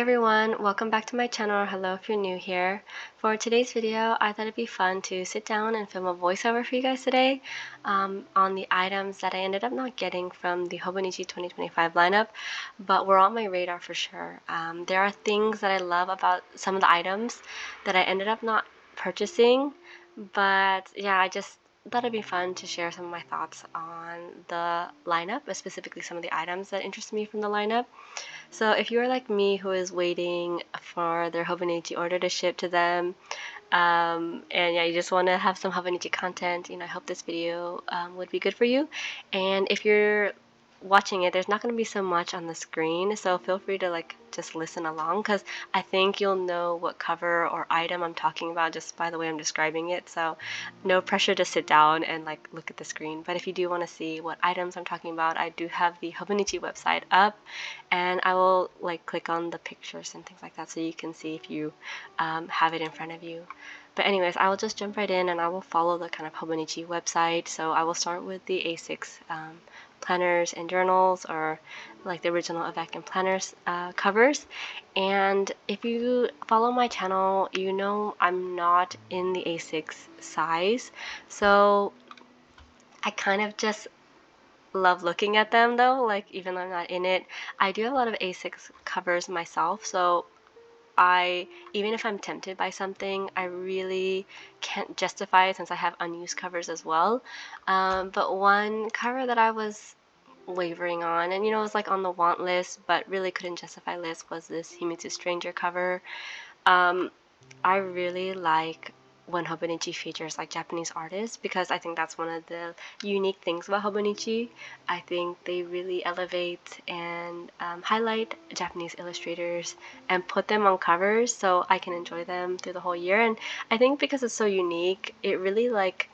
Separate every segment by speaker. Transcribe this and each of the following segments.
Speaker 1: everyone, welcome back to my channel, or hello if you're new here. For today's video, I thought it'd be fun to sit down and film a voiceover for you guys today on the items that I ended up not getting from the Hobonichi 2025 lineup, but were on my radar for sure. There are things that I love about some of the items that I ended up not purchasing, but yeah, I just thought it'd be fun to share some of my thoughts on the lineup, specifically some of the items that interest me from the lineup. So if you're like me who is waiting for their Hobonichi order to ship to them, and yeah, you just want to have some Hobonichi content, I hope this video would be good for you. And if you're watching it, there's not going to be so much on the screen, so feel free to like just listen along, because I think you'll know what cover or item I'm talking about just by the way I'm describing it. So no pressure to sit down and like look at the screen, but if you do want to see what items I'm talking about, I do have the Hobonichi website up, and I will like click on the pictures and things like that so you can see if you have it in front of you. But anyways, I will just jump right in and I will follow the kind of Hobonichi website. So I will start with the A6 planners and journals, or like the original Avec and planners covers. And if you follow my channel, you know I'm not in the A6 size, so I kind of just love looking at them though, like even though I'm not in it. I do have a lot of A6 covers myself, so even if I'm tempted by something, I really can't justify it since I have unused covers as well. But one cover that I was wavering on, and it was like on the want list but really couldn't justify list, was this Himitsu Stranger cover. I really like when Hobonichi features like Japanese artists, because I think that's one of the unique things about Hobonichi. I think they really elevate and highlight Japanese illustrators and put them on covers so I can enjoy them through the whole year. And I think because it's so unique, it really like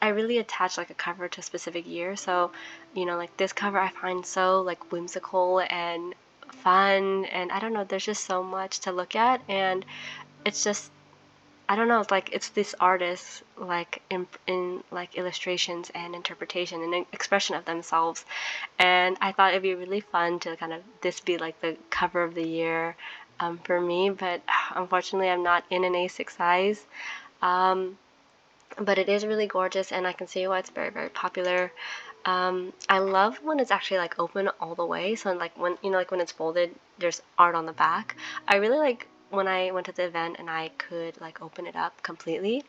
Speaker 1: I really attach like a cover to a specific year. So like this cover I find so like whimsical and fun, and I don't know, there's just so much to look at, and it's just, I don't know, it's like it's this artist like in like illustrations and interpretation and expression of themselves. And I thought it'd be really fun to kind of this be like the cover of the year for me, but unfortunately I'm not in an A6 size. But it is really gorgeous, and I can see why it's very, very popular. I love when it's actually like open all the way, so like when like when it's folded, there's art on the back. I really like when I went to the event and I could like open it up completely.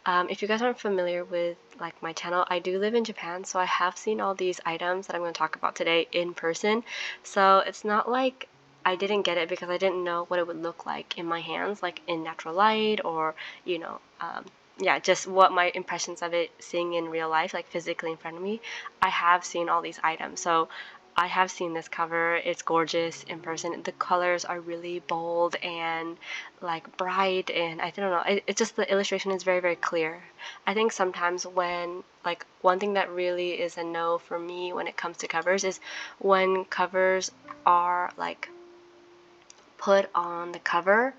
Speaker 1: If you guys aren't familiar with like my channel, I do live in Japan, so I have seen all these items that I'm going to talk about today in person. So it's not like I didn't get it because I didn't know what it would look like in my hands, like in natural light, or yeah, just what my impressions of it seeing in real life, like physically in front of me. I have seen all these items, so I have seen this cover. It's gorgeous in person. The colors are really bold and like bright, and I don't know, it's just the illustration is very, very clear. I think sometimes when like one thing that really is a no for me when it comes to covers is when covers are like put on the cover,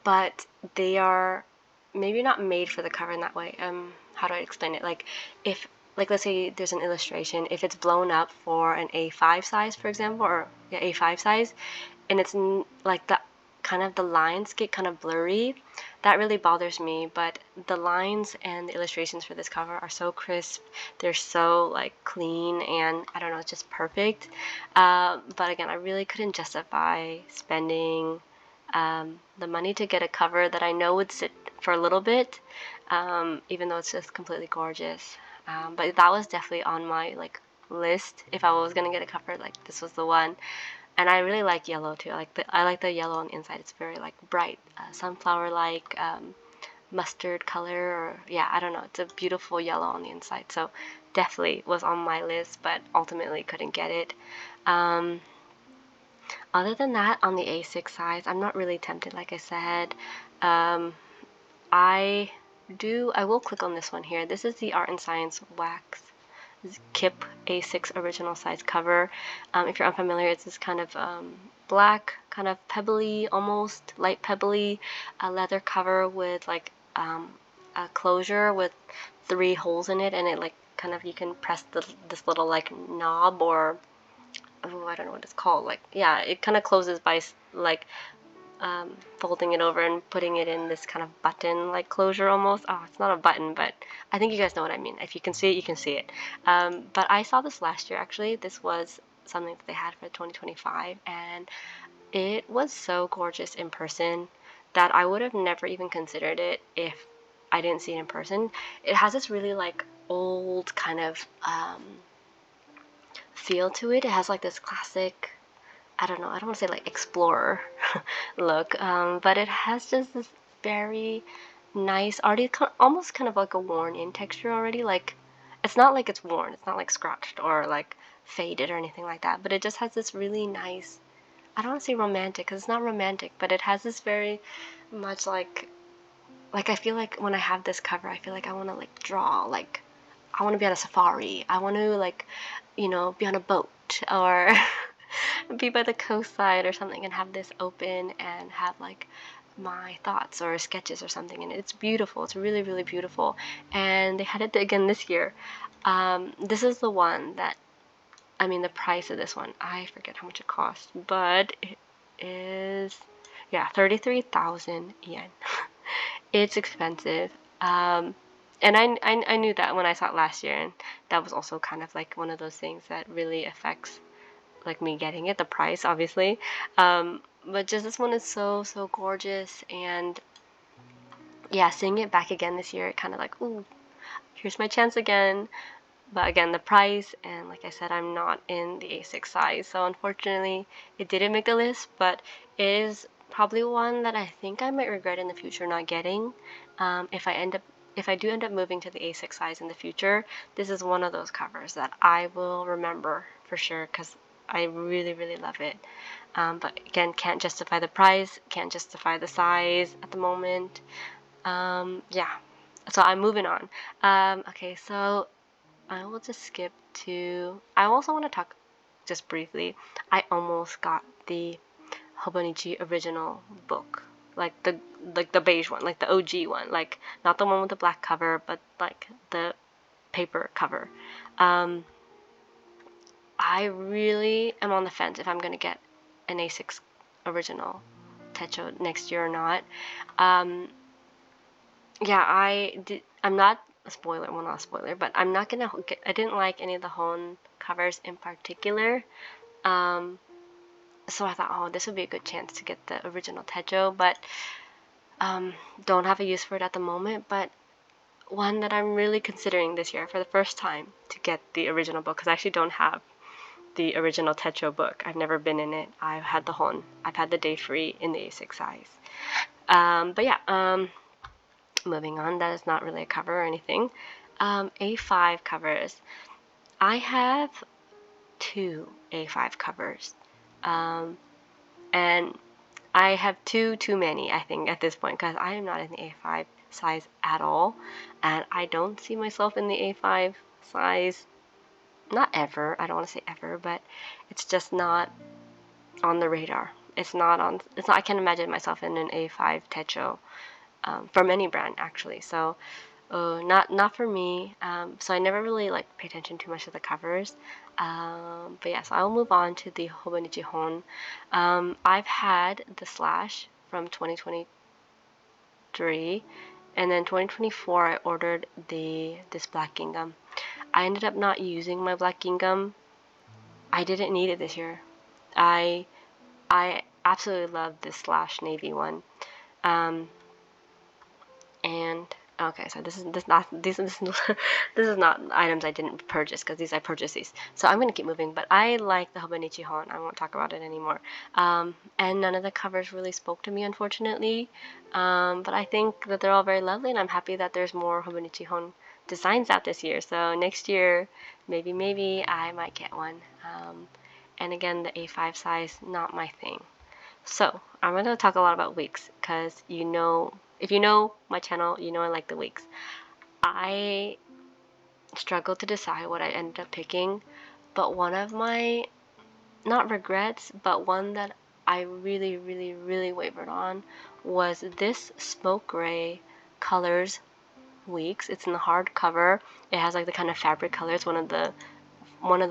Speaker 1: but they are maybe not made for the cover in that way. How do I explain it? Like if like let's say there's an illustration, if it's blown up for an A5 size, for example, or yeah, A5 size, and it's like the kind of the lines get kind of blurry, that really bothers me. But the lines and the illustrations for this cover are so crisp, they're so like clean, and I don't know, it's just perfect. But again, I really couldn't justify spending the money to get a cover that I know would sit for a little bit, even though it's just completely gorgeous. But that was definitely on my like list. If I was gonna get a cover, like this was the one. And I really like yellow too. I like the yellow on the inside. It's very like bright, sunflower like mustard color, or yeah, I don't know. It's a beautiful yellow on the inside. So definitely was on my list, but ultimately couldn't get it. Other than that, on the A6 size, I'm not really tempted, like I said. I will click on this one here. This is the Art and Science Wax Kip A6 original size cover. If you're unfamiliar, it's this kind of black, kind of pebbly, almost light pebbly leather cover with like a closure with 3 holes in it, and it like kind of, you can press this little like knob, or oh, I don't know what it's called. Like, yeah, it kind of closes by like folding it over and putting it in this kind of button like closure almost. Oh, it's not a button, but I think you guys know what I mean. If you can see it, you can see it. But I saw this last year actually. This was something that they had for 2025, and it was so gorgeous in person that I would have never even considered it if I didn't see it in person. It has this really like old kind of feel to it. It has like this classic, I don't know, I don't want to say like explorer look, but it has just this very nice, already almost kind of like a worn in texture already. Like, it's not like it's worn, it's not like scratched or like faded or anything like that, but it just has this really nice, I don't want to say romantic because it's not romantic, but it has this very much like I feel like when I have this cover, I feel like I want to like draw, like I want to be on a safari, I want to like, you know, be on a boat or be by the coastside or something and have this open and have like my thoughts or sketches or something in it. It's beautiful. It's really, really beautiful. And they had it again this year. This is the one that, I mean, the price of this one, I forget how much it cost, but it is, yeah, 33,000 yen. It's expensive. And I knew that when I saw it last year, and that was also kind of like one of those things that really affects like me getting it, the price obviously. But just this one is so gorgeous, and yeah, seeing it back again this year, it kind of like, ooh, here's my chance again. But again, the price, and like I said, I'm not in the A6 size, so unfortunately it didn't make the list, but it is probably one that I think I might regret in the future not getting. If I do end up moving to the A6 size in the future, this is one of those covers that I will remember for sure because I really, really love it. But again, can't justify the price, can't justify the size at the moment. Yeah, so I'm moving on. Okay, so I will just skip to, I also want to talk just briefly. I almost got the Hobonichi original book, like the beige one, like the OG one, like not the one with the black cover, but like the paper cover. I really am on the fence if I'm gonna get an A6 original Techo next year or not. Yeah, I'm not a spoiler, well, not a spoiler, but I'm not gonna get, I didn't like any of the Hone covers in particular. So I thought, oh, this would be a good chance to get the original Techo, but don't have a use for it at the moment. But one that I'm really considering this year for the first time to get the original book, because I actually don't have the original Techo book. I've never been in it. I've had the Hon. I've had the Day Free in the A6 size. But yeah, moving on. That is not really a cover or anything. A5 covers. I have 2 A5 covers. And I have too many, I think, at this point, because I am not in the A5 size at all. And I don't see myself in the A5 size. Not ever. I don't want to say ever, but it's just not on the radar. It's not. I can't imagine myself in an A5 Techo from any brand actually. So not for me. So I never really like pay attention too much to the covers. But yeah, so I'll move on to the Hobonichi Hon. I've had the Slash from 2023, and then 2024 I ordered this black gingham. I ended up not using my black gingham. I didn't need it this year. I absolutely love this Slash navy one. And okay, so this is not items I didn't purchase, because these I purchased these. So I'm gonna keep moving, but I like the Hobonichi Hon. I won't talk about it anymore. And none of the covers really spoke to me, unfortunately. But I think that they're all very lovely, and I'm happy that there's more Hobonichi Hon designs out this year. So next year, maybe I might get one. And again, the A5 size, not my thing. So I'm going to talk a lot about wigs, because if you know my channel, you know I like the wigs. I struggled to decide what I ended up picking, but one of my, not regrets, but one that I really wavered on was this Smoke Gray Colors wigs. It's in the hardcover. It has like the kind of fabric color. It's one of the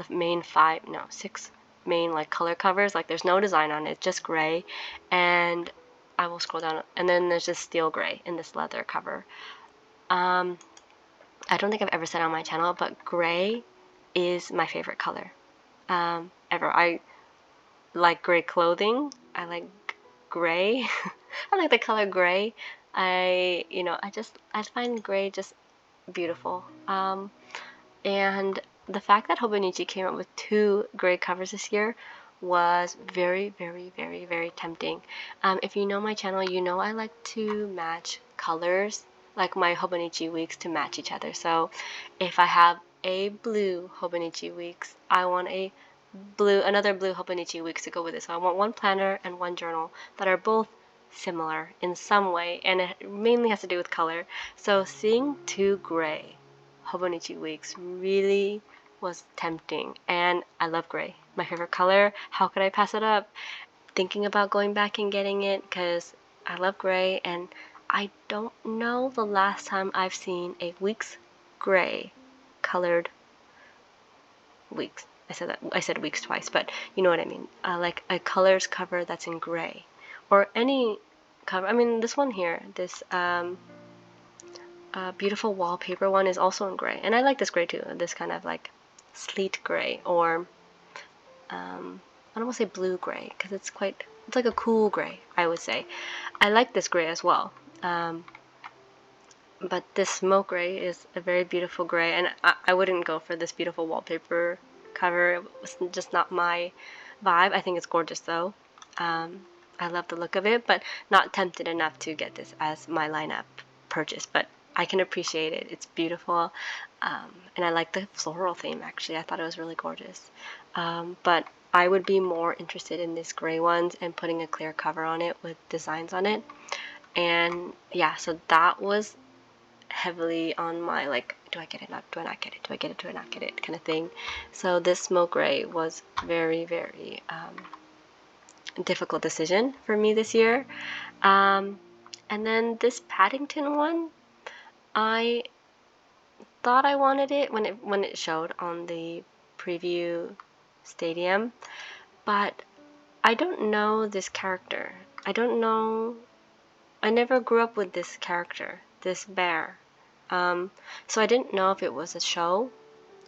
Speaker 1: main 6 main like color covers. Like there's no design on it, just gray. And I will scroll down, and then there's this steel gray in this leather cover. I don't think I've ever said on my channel, but gray is my favorite color ever. I like gray clothing. I like gray. I like the color gray. I find gray just beautiful. And the fact that Hobonichi came up with 2 gray covers this year was very, very, very, very tempting. If you know my channel, you know I like to match colors, like my Hobonichi weeks to match each other. So if I have a blue Hobonichi weeks, I want another blue Hobonichi weeks to go with it. So I want one planner and one journal that are both similar in some way, and it mainly has to do with color. So seeing 2 gray Hobonichi weeks really was tempting, and I love gray. My favorite color. How could I pass it up? Thinking about going back and getting it because I love gray, and I don't know the last time I've seen a weeks gray colored weeks. I said weeks twice, but you know what I mean. Like a colors cover that's in gray, or any cover. I mean, this one here, this beautiful wallpaper one is also in gray, and I like this gray too. This kind of like sleet gray, or I don't want to say blue gray because it's like a cool gray, I would say. I like this gray as well. But this smoke gray is a very beautiful gray, and I wouldn't go for this beautiful wallpaper cover. It was just not my vibe. I think it's gorgeous though. I love the look of it, but not tempted enough to get this as my lineup purchase. But I can appreciate it. It's beautiful, and I like the floral theme actually. I thought it was really gorgeous. But I would be more interested in these gray ones and putting a clear cover on it with designs on it. And yeah, so that was heavily on my like, do I get it? Do I not get it? Do I get it? Do I not get it? Kind of thing. So this smoke gray was very, very difficult decision for me this year. And then this Paddington one, I thought I wanted it when it showed on the preview stadium, but I don't know this character. I don't know. I never grew up with this character, this bear. So I didn't know if it was a show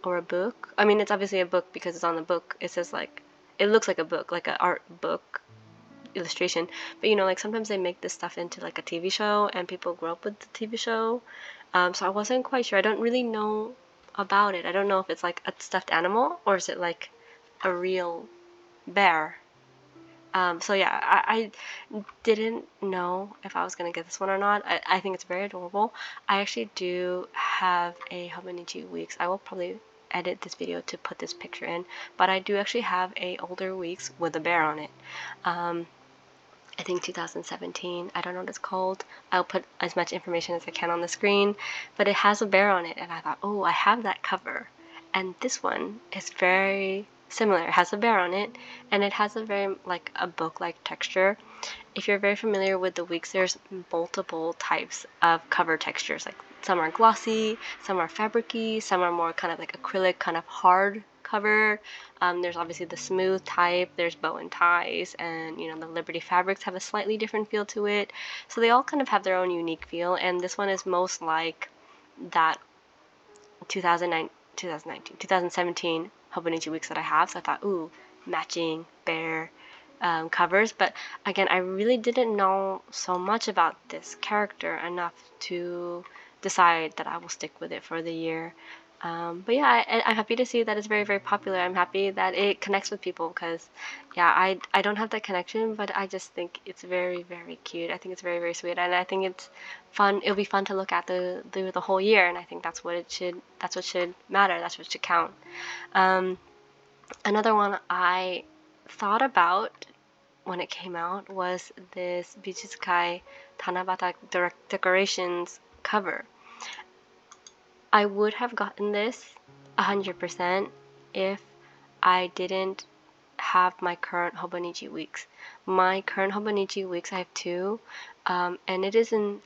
Speaker 1: or a book. I mean, it's obviously a book because it's on the book. It says like, it looks like a book, like an art book illustration. But you know, like sometimes they make this stuff into like a TV show, and people grow up with the TV show. So I wasn't quite sure. I don't really know about it. I don't know if it's like a stuffed animal or is it like a real bear. So yeah, I didn't know if I was gonna get this one or not. I think it's very adorable. I actually do have a Hobonichi Weeks. I will probably edit this video to put this picture in, but I do actually have a older Weeks with a bear on it. I think 2017. I don't know what it's called. I'll put as much information as I can on the screen, but it has a bear on it, and I thought, oh, I have that cover. And this one is very similar. It has a bear on it, and it has a very like a book-like texture. If you're very familiar with the Weeks, there's multiple types of cover textures. Like some are glossy, some are fabricy, some are more kind of like acrylic, kind of hard cover. There's obviously the smooth type, there's bow and ties, and you know, the Liberty fabrics have a slightly different feel to it. So they all kind of have their own unique feel, and this one is most like that 2017 Hobonichi Weeks that I have. So I thought, ooh, matching bear covers. But again, I really didn't know so much about this character enough to decide that I will stick with it for the year. But yeah, I'm happy to see that it's very, very popular. I'm happy that it connects with people because, yeah, I don't have that connection, but I just think it's very, very cute. I think it's very, very sweet, and I think it's fun. It'll be fun to look at the whole year, and I think that's what should matter. That's what should count. Another one I thought about when it came out was this Bijutsukai Tanabata decorations cover. I would have gotten this 100% if I didn't have my current Hobonichi Weeks. My current Hobonichi Weeks, I have 2, and it is in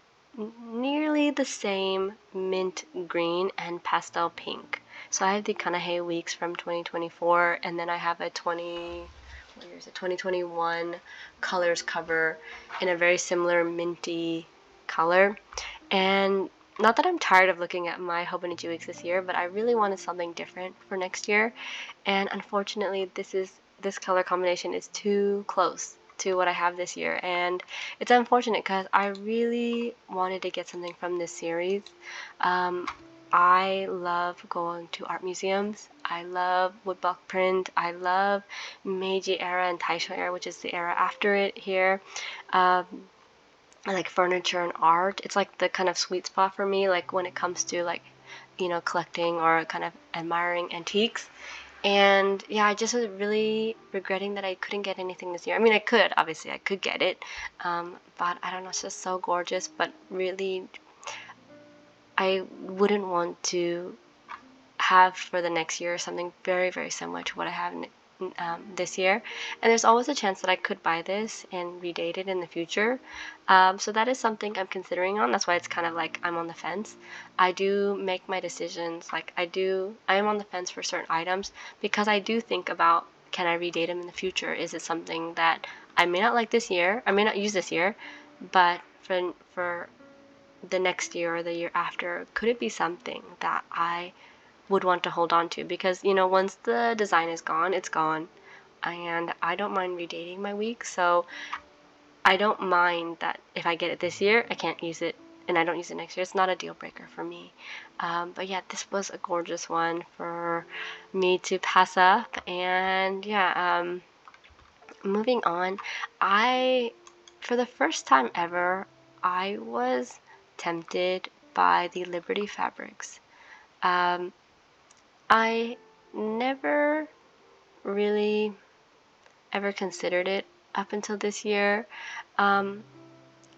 Speaker 1: nearly the same mint green and pastel pink. So I have the Kanahei Weeks from 2024, and then I have a what year is it? 2021 colors cover in a very similar minty color. And not that I'm tired of looking at my Hobonichi weeks this year, but I really wanted something different for next year. And unfortunately, this color combination is too close to what I have this year, and it's unfortunate because I really wanted to get something from this series. I love going to art museums. I love woodblock print. I love Meiji era and Taisho era, which is the era after it here. I like furniture and art. It's like the kind of sweet spot for me, like when it comes to like, collecting or kind of admiring antiques. And yeah, I just was really regretting that I couldn't get anything this year. I mean, I could get it, but I don't know, it's just so gorgeous. But really, I wouldn't want to have for the next year something very, very similar to what I have this year. And there's always a chance that I could buy this and redate it in the future. So that is something I'm considering on. That's why it's kind of like I'm on the fence. I do make my decisions, like I am on the fence for certain items because I do think about, can I redate them in the future? Is it something that I may not like this year, I may not use this year, but for the next year or the year after, could it be something that I would want to hold on to? Because once the design is gone, it's gone, and I don't mind redating my week, so I don't mind that if I get it this year, I can't use it and I don't use it next year. It's not a deal breaker for me. But yeah, this was a gorgeous one for me to pass up. And yeah, moving on, for the first time ever, I was tempted by the Liberty fabrics. I never really ever considered it up until this year, and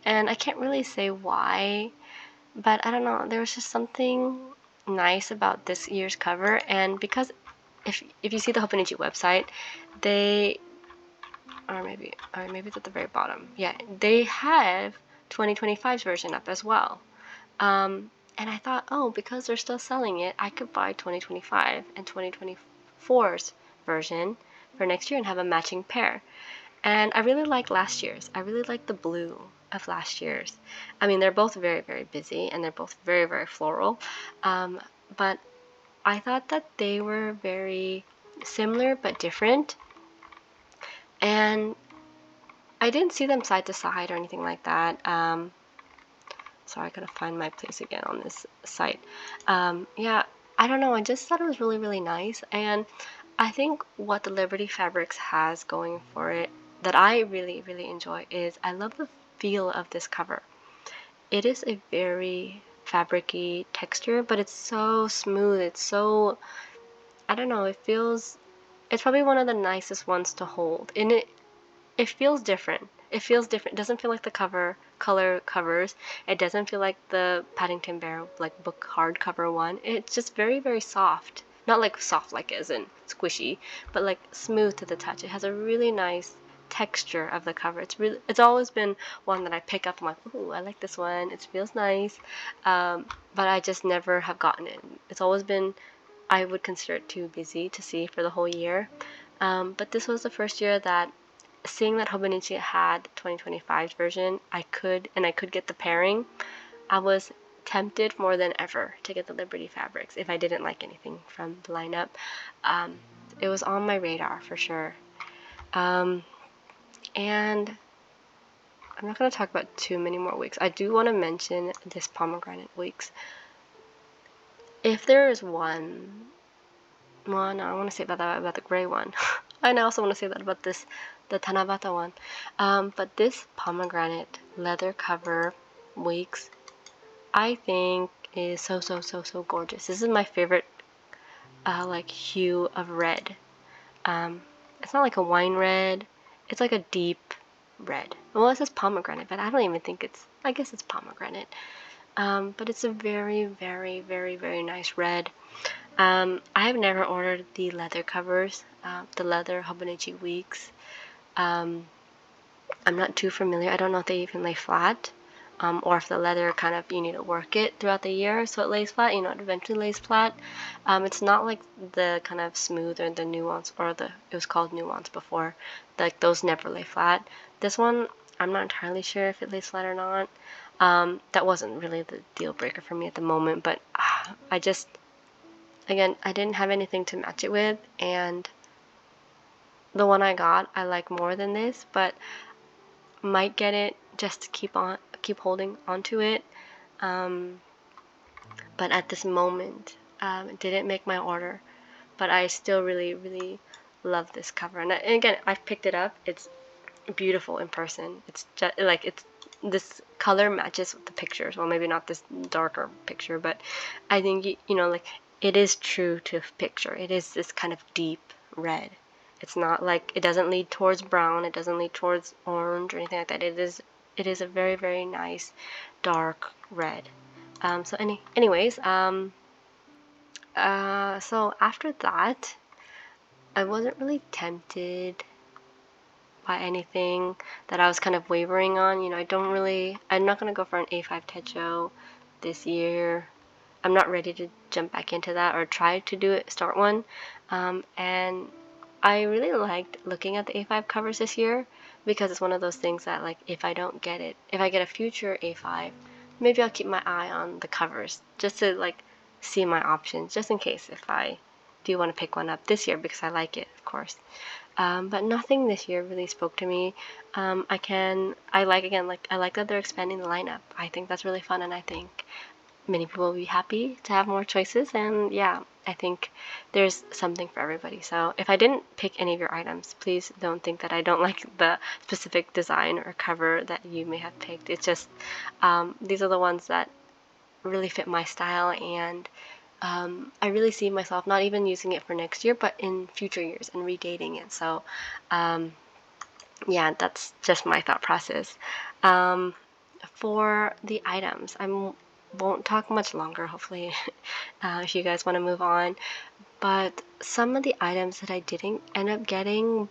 Speaker 1: I can't really say why, but I don't know, there was just something nice about this year's cover. And because if you see the Hobonichi website, maybe it's at the very bottom. Yeah, they have 2025's version up as well. And I thought, oh, because they're still selling it, I could buy 2025 and 2024's version for next year and have a matching pair. And I really like last year's. I really like the blue of last year's. I mean, they're both very, very busy and they're both very, very floral. But I thought that they were very similar but different. And I didn't see them side to side or anything like that. Sorry, I gotta find my place again on this site. Yeah, I don't know, I just thought it was really, really nice. And I think what the Liberty Fabrics has going for it that I really, really enjoy is I love the feel of this cover. It is a very fabric-y texture, but it's so smooth. It's so, I don't know, it's probably one of the nicest ones to hold. And it feels different. It feels different. It doesn't feel like the color covers. It doesn't feel like the Paddington Bear like book hardcover one. It's just very, very soft. Not like soft like as in squishy, but like smooth to the touch. It has a really nice texture of the cover. It's always been one that I pick up. I'm like, ooh, I like this one. It feels nice. But I just never have gotten it. It's always been, I would consider it too busy to see for the whole year. But this was the first year that, seeing that Hobonichi had 2025's version, I could get the pairing. I was tempted more than ever to get the Liberty fabrics if I didn't like anything from the lineup. It was on my radar for sure. And I'm not going to talk about too many more weeks. I do want to mention this pomegranate weeks. If there is one, well, no, I want to say about the gray one. And I also want to say that about the Tanabata one. But this pomegranate leather cover weeks, I think is so, so, so, so gorgeous. This is my favorite like hue of red. It's not like a wine red. It's like a deep red. Well, it says pomegranate, but I don't even think I guess it's pomegranate. But it's a very, very, very, very nice red. I have never ordered the leather covers, the leather Hobonichi weeks. I'm not too familiar. I don't know if they even lay flat. or if the leather kind of, you need to work it throughout the year so it lays flat, it eventually lays flat. It's not like the kind of smooth or the nuance, or it was called nuance before, like those never lay flat. This one, I'm not entirely sure if it lays flat or not. That wasn't really the deal breaker for me at the moment, but again, I didn't have anything to match it with, and the one I got I like more than this, but might get it just to keep holding onto it. But at this moment, it didn't make my order, but I still really love this cover. And again, I've picked it up. It's beautiful in person. It's just like, this color matches with the pictures. Well, maybe not this darker picture, but I think like, it is true to picture. It is this kind of deep red. It's not like, it doesn't lead towards brown, it doesn't lead towards orange or anything like that. It is a very nice dark red. So anyways, so after that, I wasn't really tempted by anything that I was kind of wavering on. I'm not gonna go for an A5 Techo this year. I'm not ready to jump back into that or try to start one. And I really liked looking at the A5 covers this year, because it's one of those things that, like, if I get a future A5, maybe I'll keep my eye on the covers just to, like, see my options, just in case if I do want to pick one up this year, because I like it, of course. But nothing this year really spoke to me. I like that they're expanding the lineup. I think that's really fun, and I think many people will be happy to have more choices, and yeah, I think there's something for everybody. So if I didn't pick any of your items, please don't think that I don't like the specific design or cover that you may have picked. It's just these are the ones that really fit my style, and I really see myself not even using it for next year, but in future years and redating it. So yeah, that's just my thought process. For the items, won't talk much longer, hopefully, if you guys want to move on. But some of the items that I didn't end up getting,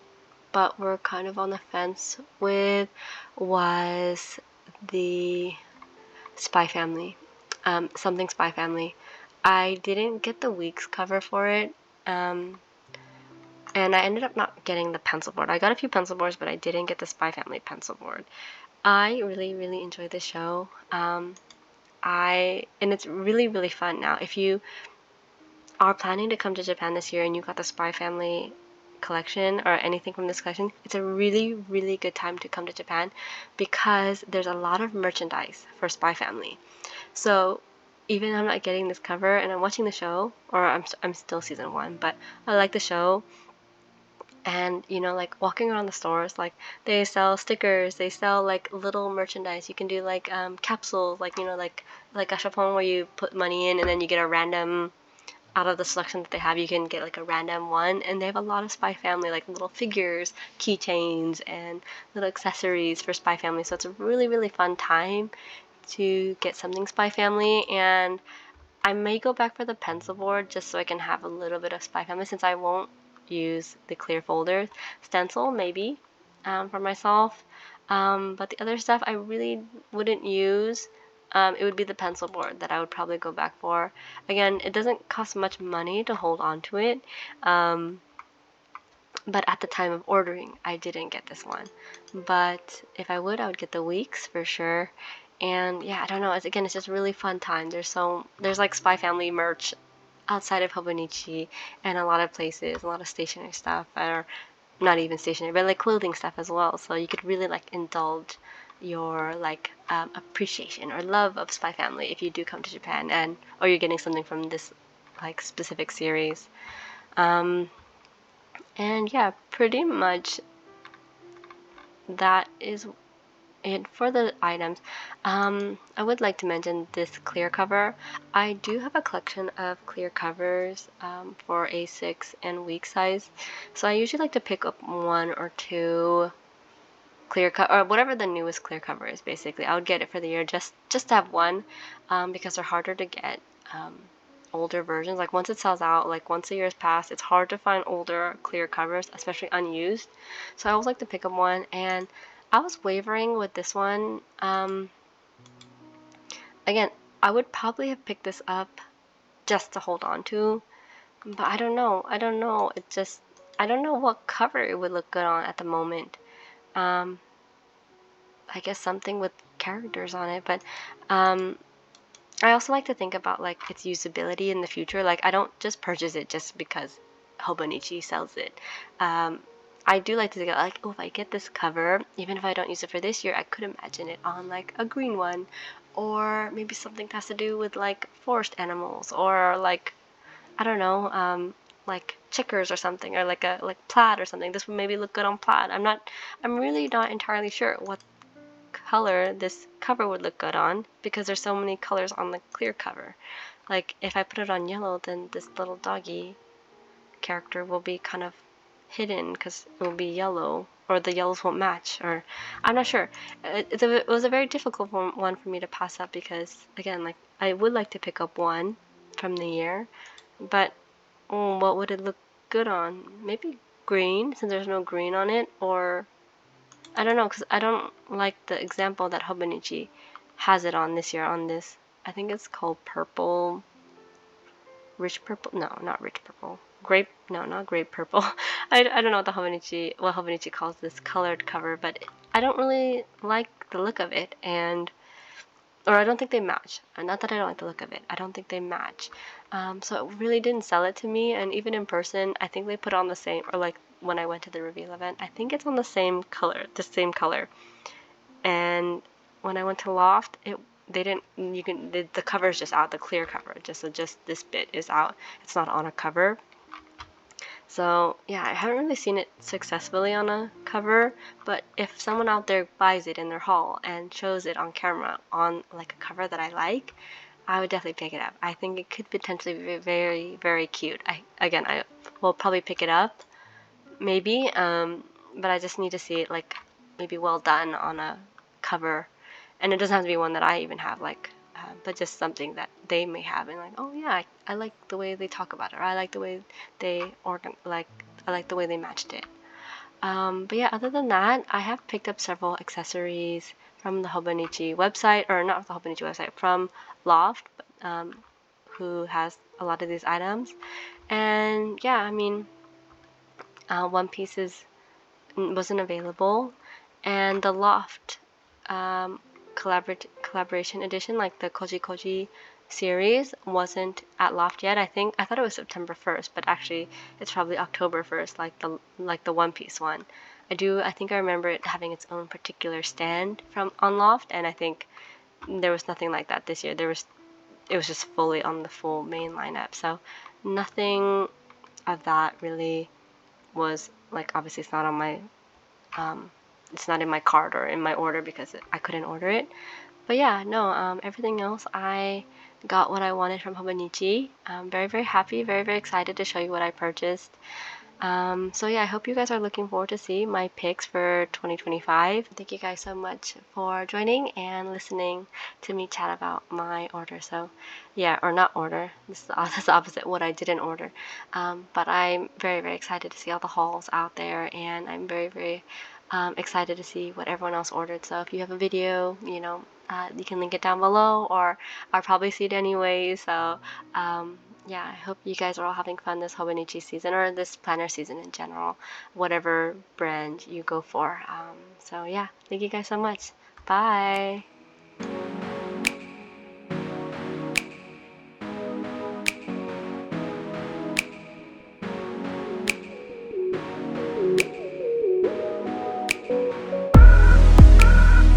Speaker 1: but were kind of on the fence with, was the Spy Family. Something Spy Family. I didn't get the Weeks cover for it. And I ended up not getting the pencil board. I got a few pencil boards, but I didn't get the Spy Family pencil board. I really enjoyed this show. And it's really fun. Now, if you are planning to come to Japan this year and you got the Spy Family collection or anything from this collection, it's a really good time to come to Japan, because there's a lot of merchandise for Spy Family. So even though I'm not getting this cover and I'm watching the show, or I'm still season 1, but I like the show. And like, walking around the stores, like, they sell stickers, they sell like little merchandise. You can do like capsules, like like a Gashapon, where you put money in and then you get a random, out of the selection that they have, you can get like a random one. And they have a lot of Spy Family, like little figures, keychains, and little accessories for Spy Family. So it's a really fun time to get something Spy Family. And I may go back for the pencil board just so I can have a little bit of Spy Family, since I won't use the clear folders. Stencil, maybe, for myself. But the other stuff I really wouldn't use. It would be the pencil board that I would probably go back for. Again, it doesn't cost much money to hold on to it. But at the time of ordering, I didn't get this one. But if I would get the Weeks for sure. And yeah, I don't know. It's just a really fun time. There's like Spy Family merch outside of Hobonichi, and a lot of places, a lot of stationery stuff, or not even stationery, but like clothing stuff as well. So you could really like indulge your like appreciation or love of Spy Family if you do come to Japan, or you're getting something from this like specific series. And yeah, pretty much that is it for the items. I would like to mention this clear cover. I do have a collection of clear covers for A6 and week size, so I usually like to pick up 1 or 2 clear cover, or whatever the newest clear cover is. Basically, I would get it for the year just to have one, because they're harder to get. Older versions, like once it sells out, like once a year has passed, it's hard to find older clear covers, especially unused. So I always like to pick up one, and I was wavering with this one. again, I would probably have picked this up just to hold on to, but I don't know. It just, I don't know what cover it would look good on at the moment. I guess something with characters on it, but I also like to think about like its usability in the future. Like I don't just purchase it just because Hobonichi sells it. I do like to think like, oh, if I get this cover, even if I don't use it for this year, I could imagine it on like a green one, or maybe something that has to do with like forest animals, or like, I don't know, like checkers or something, or like plaid or something. This would maybe look good on plaid. I'm really not entirely sure what color this cover would look good on, because there's so many colors on the clear cover. Like if I put it on yellow, then this little doggy character will be kind of hidden because it will be yellow, or the yellows won't match, or I'm not sure. It was a very difficult one for me to pass up, because again, like I would like to pick up one from the year, but what would it look good on? Maybe green, since there's no green on it, or I don't know, because I don't like the example that Hobonichi has it on this year on this. I think it's called purple, rich purple. No, not rich purple. Grape. No, not grape purple. I don't know what Hobonichi calls this colored cover, but I don't really like the look of it, or I don't think they match. Not that I don't like the look of it. I don't think they match. So it really didn't sell it to me. And even in person, I think they put on the same, or like when I went to the reveal event, I think it's on the same color, And when I went to Loft, they didn't. The cover is just out, the clear cover. Just this bit is out. It's not on a cover. So yeah, I haven't really seen it successfully on a cover, but if someone out there buys it in their haul and shows it on camera on like a cover that I like, I would definitely pick it up. I think it could potentially be very, very cute. I will probably pick it up, maybe, but I just need to see it like maybe well done on a cover, and it doesn't have to be one that I even have, like, but just something that they may have, and like, oh yeah, I like the way they talk about it, or I like the way they I like the way they matched it. But yeah, other than that, I have picked up several accessories from the Hobonichi website, or not the Hobonichi website, from Loft, who has a lot of these items. And yeah, I mean, One Piece wasn't available, and the Loft collaboration edition, like the Koji Koji series, wasn't at Loft yet. I thought it was September 1st, but actually it's probably October 1st, like the One Piece one. I think I remember it having its own particular stand from on Loft, and I think there was nothing like that this year. It was just fully on the full main lineup. So nothing of that really was, like, obviously it's not on my it's not in my cart or in my order because I couldn't order it. But yeah, no, everything else, I got what I wanted from Hobonichi. I'm very, very happy, very, very excited to show you what I purchased. So yeah, I hope you guys are looking forward to see my picks for 2025. Thank you guys so much for joining and listening to me chat about my order. So yeah, or not order, this is the opposite, what I didn't order. But I'm very, very excited to see all the hauls out there, and I'm very, very excited to see what everyone else ordered. So if you have a video, you can link it down below, or I'll probably see it anyway. So yeah, I hope you guys are all having fun this Hobonichi season, or this planner season in general, whatever brand you go for. So yeah, thank you guys so much. Bye.